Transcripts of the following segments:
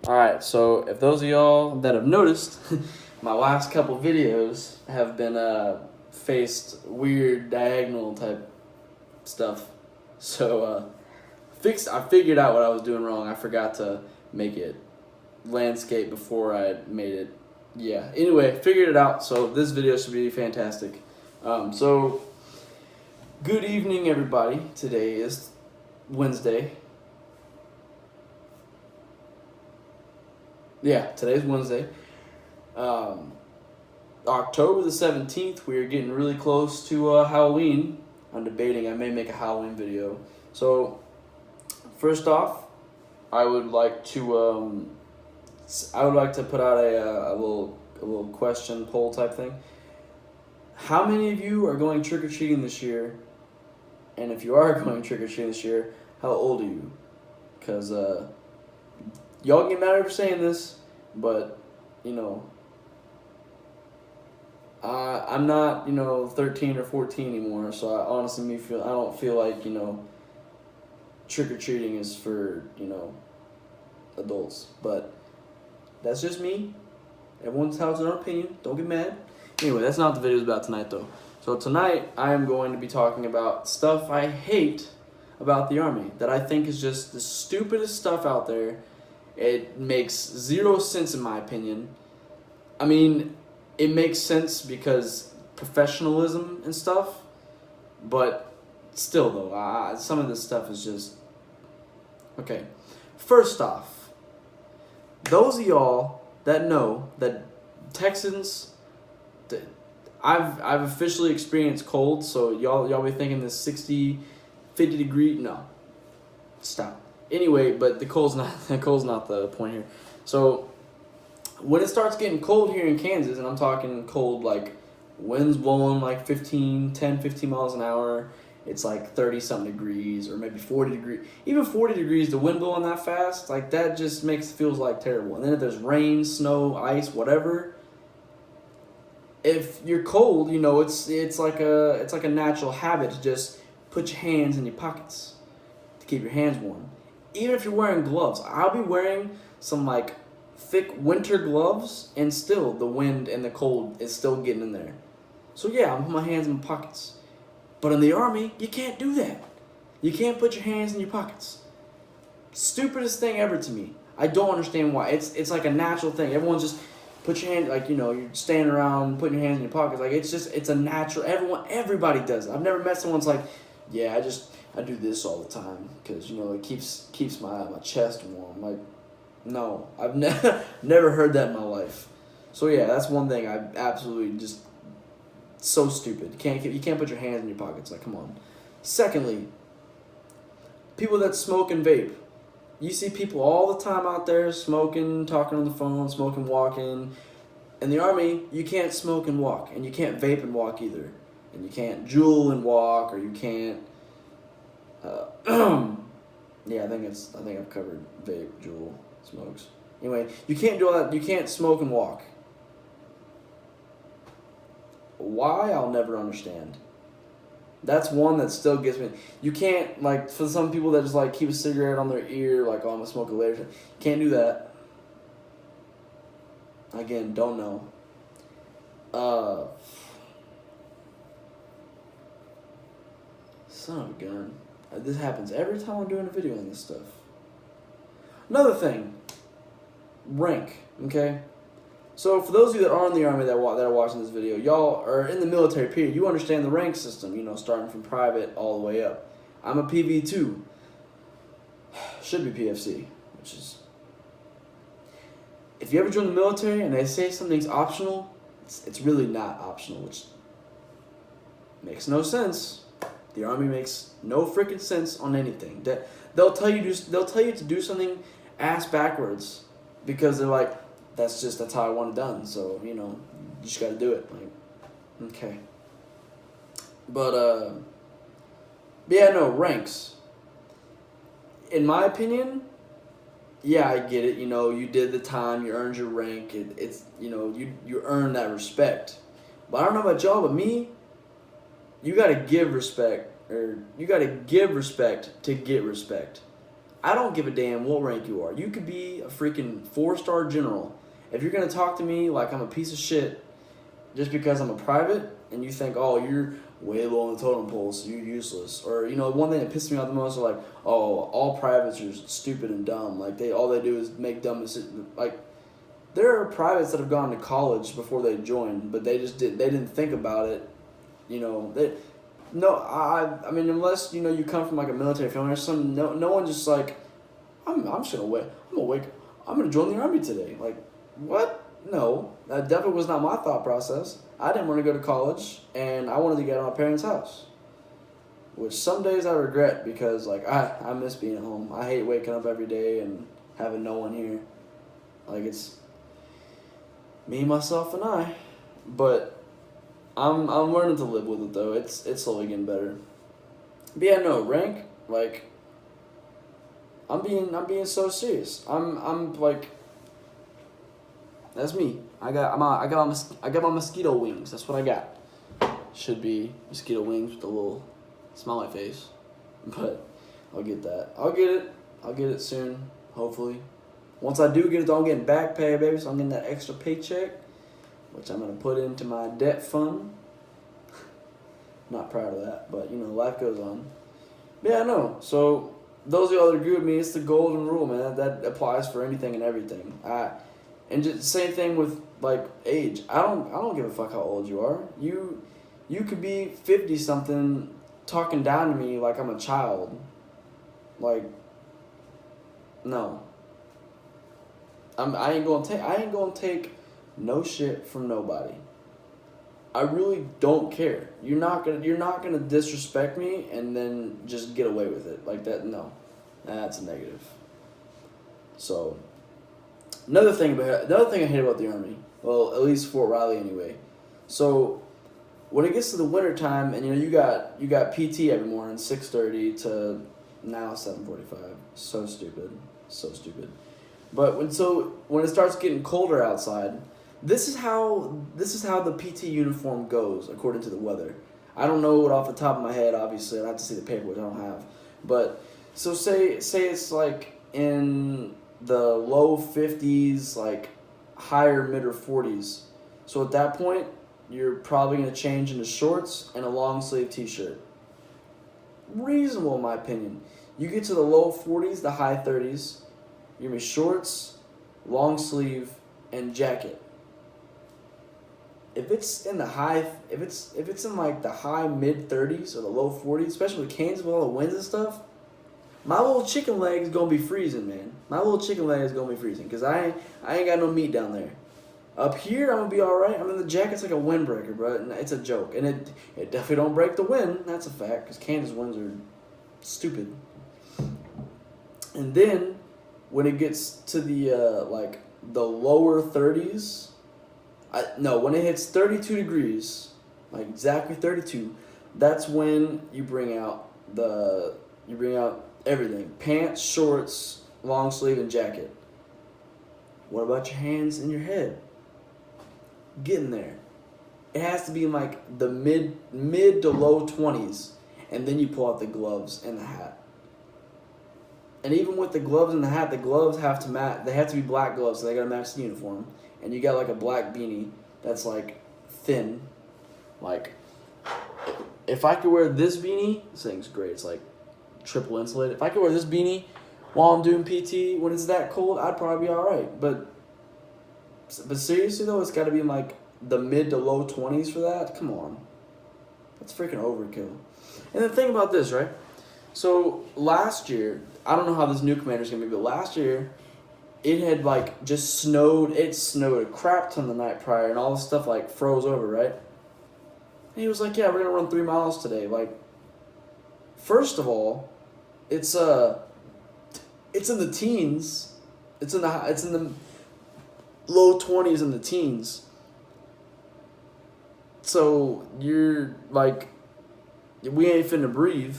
Alright, so if those of y'all that have noticed, my last couple videos have been faced weird diagonal type stuff. So I figured out what I was doing wrong. I forgot to make it landscape before I made it. Yeah. Anyway, figured it out. So this video should be fantastic. So good evening, everybody. Today is Wednesday. Yeah, today's Wednesday. October the 17th, we are getting really close to Halloween. I'm debating, I may make a Halloween video. So, first off, I would like to put out a little question poll type thing. How many of you are going trick-or-treating this year? And if you are going trick-or-treating this year, how old are you? Because, y'all get mad at me for saying this, but, I'm not, 13 or 14 anymore, so I honestly I don't feel like, trick-or-treating is for, adults. But that's just me. Everyone's has their own opinion. Don't get mad. Anyway, that's not what the video is about tonight, though. So tonight, I am going to be talking about stuff I hate about the Army, that I think is just the stupidest stuff out there. It makes zero sense in my opinion. I mean, it makes sense because professionalism and stuff, but still though, some of this stuff is just... Okay, first off, those of y'all that know that Texans... I've officially experienced cold, so y'all be thinking this 60, 50 degree... No. Stop. Anyway, but the cold's not the point here. So when it starts getting cold here in Kansas, and I'm talking cold like winds blowing like 10, 15 miles an hour, it's like 30-something degrees, or maybe 40 degrees. Even 40 degrees, the wind blowing that fast, like that just feels like terrible. And then if there's rain, snow, ice, whatever, if you're cold, it's like a natural habit to just put your hands in your pockets to keep your hands warm. Even if you're wearing gloves, I'll be wearing some like thick winter gloves, and still the wind and the cold is still getting in there. So yeah, I'm putting my hands in my pockets. But in the Army, you can't do that. You can't put your hands in your pockets. Stupidest thing ever to me. I don't understand why. It's like a natural thing. Everyone's just put your hand, like, you're standing around putting your hands in your pockets. Like, it's a natural, everybody does it. I've never met someone's like, yeah, I do this all the time because, it keeps my chest warm. Like, no, I've never heard that in my life. So yeah, that's one thing I absolutely just so stupid. You can't put your hands in your pockets. Like, come on. Secondly, people that smoke and vape. You see people all the time out there smoking, talking on the phone, smoking, walking. In the Army, you can't smoke and walk, and you can't vape and walk either, and you can't juul and walk, or you can't. Yeah, I think I've covered vape, juul, smokes. Anyway, you can't do all that. You can't smoke and walk. Why? I'll never understand. That's one that still gets me. You can't, like, for some people that just, like, keep a cigarette on their ear, like, oh, I'm going to smoke it later. You can't do that. Again, don't know. Son of a gun. This happens every time I'm doing a video on this stuff. Another thing. Rank, okay? So for those of you that are in the Army that are watching this video, y'all are in the military period. You understand the rank system, starting from private all the way up. I'm a PV2. Should be PFC, which is... If you ever join the military and they say something's optional, it's really not optional, which makes no sense. The Army makes no freaking sense on anything. They'll tell you to do something ass backwards because they're like, that's how I want it done. So, you just got to do it. Like, okay. But yeah, no, ranks. In my opinion, yeah, I get it. You did the time, you earned your rank. It's you earn that respect. But I don't know about y'all, but me, you got to give respect, or you got to give respect to get respect. I don't give a damn what rank you are. You could be a freaking 4-star general. If you're gonna talk to me like I'm a piece of shit just because I'm a private, and you think, oh, you're way low on the totem pole, so you're useless. Or, you know, one thing that pisses me off the most is like, oh, all privates are stupid and dumb. Like, all they do is make dumb decisions. Like, there are privates that have gone to college before they joined, but they didn't think about it. You know, I mean, unless, you know, you come from like a military family or something, no one just like, I'm just gonna wait. I'm gonna join the army today. Like, what? No, that definitely was not my thought process. I didn't want to go to college, and I wanted to get out of my parents' house. Which some days I regret because, like, I miss being at home. I hate waking up every day and having no one here. Like, it's me, myself, and I. But I'm learning to live with it, though. It's slowly getting better. But yeah, no, rank, like, I'm being so serious. I'm like, that's me. I got my mosquito wings. That's what I got. Should be mosquito wings with a little smiley face, but I'll get that. I'll get it soon. Hopefully, once I do get it, I'm getting back pay, baby. So I'm getting that extra paycheck, which I'm gonna put into my debt fund. Not proud of that, but you know, life goes on. But yeah, I know. So those of y'all that agree with me, it's the golden rule, man. That applies for anything and everything. And just same thing with like age. I don't give a fuck how old you are. You could be 50 something talking down to me like I'm a child. Like, no. I ain't gonna take no shit from nobody. I really don't care. You're not gonna disrespect me and then just get away with it like that. No, that's a negative. So, another thing I hate about the Army. Well, at least Fort Riley anyway. So, when it gets to the winter time, and you got PT every morning, 6:30 to now 7:45. So stupid. But when it starts getting colder outside, this is how the PT uniform goes according to the weather. I don't know it off the top of my head. Obviously, I have to see the paper, which I don't have. But so say it's like in the low 50s, like higher mid or 40s. So at that point, you're probably gonna change into shorts and a long sleeve t-shirt. Reasonable in my opinion. You get to the low 40s, the high 30s, you're gonna be shorts, long sleeve, and jacket. If it's in like the high mid 30s or the low 40s, especially with Kansas with all the winds and stuff, my little chicken leg is gonna be freezing, man. My little chicken leg is gonna be freezing because I ain't got no meat down there. Up here, I'm gonna be all right. I mean, the jacket's like a windbreaker, bro. It's a joke, and it definitely don't break the wind. That's a fact because Kansas winds are stupid. And then when it gets to the like the lower 30s, when it hits 32 degrees, like exactly 32, that's when you bring out everything: pants, shorts, long sleeve, and jacket. What about your hands and your head? Getting there. It has to be in like the mid to low 20s, and then you pull out the gloves and the hat. And even with the gloves and the hat, the gloves have to match. They have to be black gloves, so they gotta match the uniform. And you got like a black beanie that's like thin. Like, if I could wear this beanie, this thing's great. It's like triple insulated. If I could wear this beanie while I'm doing PT when it's that cold, I'd probably be all right. But seriously though, it's got to be in like the mid to low 20s for that. Come on, that's freaking overkill. And the thing about this, right? So last year, I don't know how this new commander's gonna be, but last year, it had like just snowed. It snowed a crap ton the night prior, and all this stuff like froze over, right? And he was like, "Yeah, we're gonna run 3 miles today." Like, first of all, it's in the teens. It's in the low 20s and the teens. So you're like, we ain't finna breathe.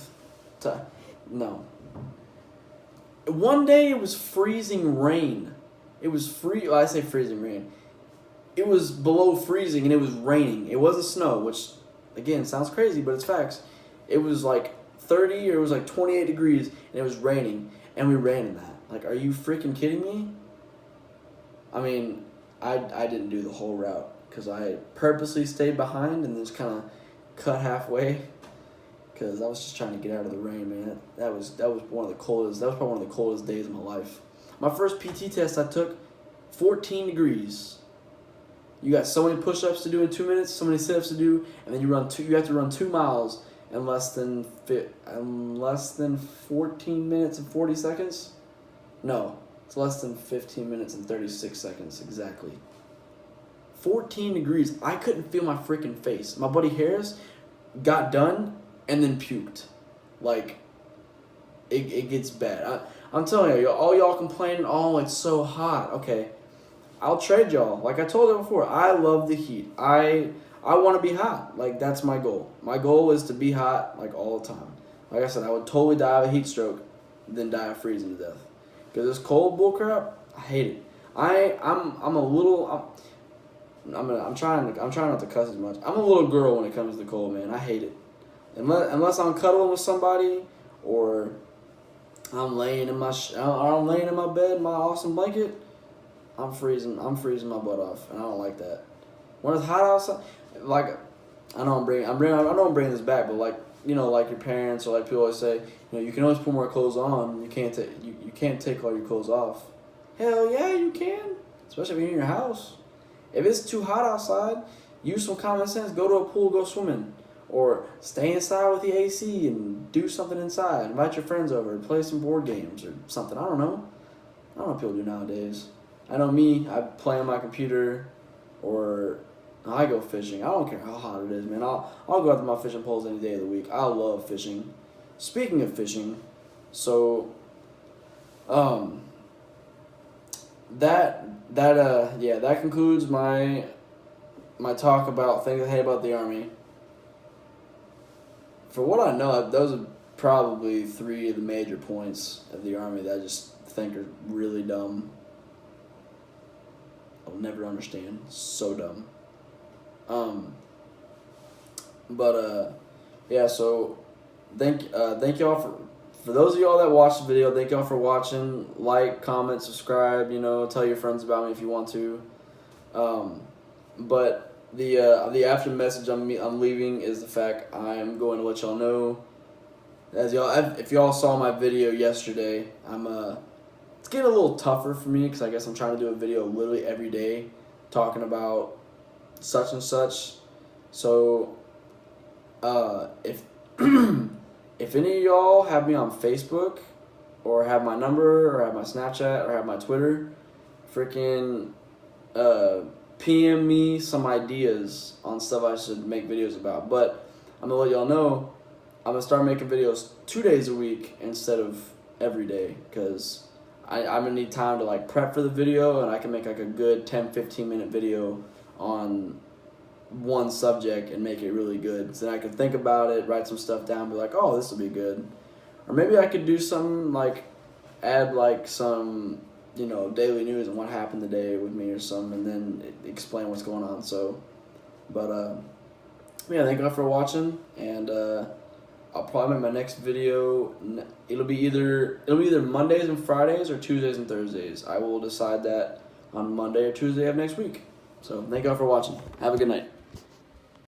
No. One day it was freezing rain. It was I say freezing rain. It was below freezing and it was raining. It wasn't snow, which again sounds crazy, but it's facts. It was like 30 or it was like 28 degrees and it was raining. and we ran in that. Like, are you freaking kidding me? I mean, I didn't do the whole route because I purposely stayed behind and just kind of cut halfway because I was just trying to get out of the rain, man. That was one of the coldest. That was probably one of the coldest days of my life. My first PT test I took, 14 degrees. You got so many push-ups to do in 2 minutes, so many sit-ups to do, and then you have to run 2 miles in less than 14 minutes and 40 seconds. No, it's less than 15 minutes and 36 seconds exactly. 14 degrees. I couldn't feel my freaking face. My buddy Harris got done and then puked. Like, it gets bad. I'm telling you, all y'all complaining, oh, it's so hot. Okay, I'll trade y'all. Like I told you before, I love the heat. I want to be hot. Like, that's my goal. My goal is to be hot, like, all the time. Like I said, I would totally die of a heat stroke than die of freezing to death. Because this cold bullcrap, I hate it. I'm trying not to cuss as much. I'm a little girl when it comes to the cold, man. I hate it. Unless I'm cuddling with somebody or I'm laying in my bed, my awesome blanket, I'm freezing my butt off, and I don't like that. When it's hot outside, like, I know I'm bringing this back, but like, you know, like your parents or like people always say, you know, you can always put more clothes on. You can't take all your clothes off. Hell yeah, you can. Especially if you're in your house. If it's too hot outside, use some common sense. Go to a pool, go swimming. Or stay inside with the AC and do something inside. Invite your friends over, play some board games or something. I don't know what people do nowadays. I know me, I play on my computer or I go fishing. I don't care how hot it is, man. I'll go out to my fishing poles any day of the week. I love fishing. Speaking of fishing, so that concludes my talk about things I hate about the Army. For what I know, those are probably 3 of the major points of the Army that I just think are really dumb. I'll never understand. So dumb. Yeah, so thank y'all for those of y'all that watched the video, thank y'all for watching. Like, comment, subscribe, you know, tell your friends about me if you want to. But the after message I'm leaving is the fact I'm going to let y'all know, if y'all saw my video yesterday, it's getting a little tougher for me because I guess I'm trying to do a video literally every day talking about such and such. So if if any of y'all have me on Facebook or have my number or have my Snapchat or have my Twitter, freaking PM me some ideas on stuff I should make videos about. But I'm gonna let y'all know I'm gonna start making videos 2 days a week instead of every day because I'm gonna need time to like prep for the video, and I can make like a good 10-15 minute video on one subject and make it really good. So then I can think about it, write some stuff down, be like, oh, this will be good. Or maybe I could do something like add like some, you know, daily news and what happened today with me or something, and then explain what's going on. So, but yeah, thank you all for watching, and I'll probably make my next video. It'll be either Mondays and Fridays or Tuesdays and Thursdays. I will decide that on Monday or Tuesday of next week. So thank you all for watching. Have a good night.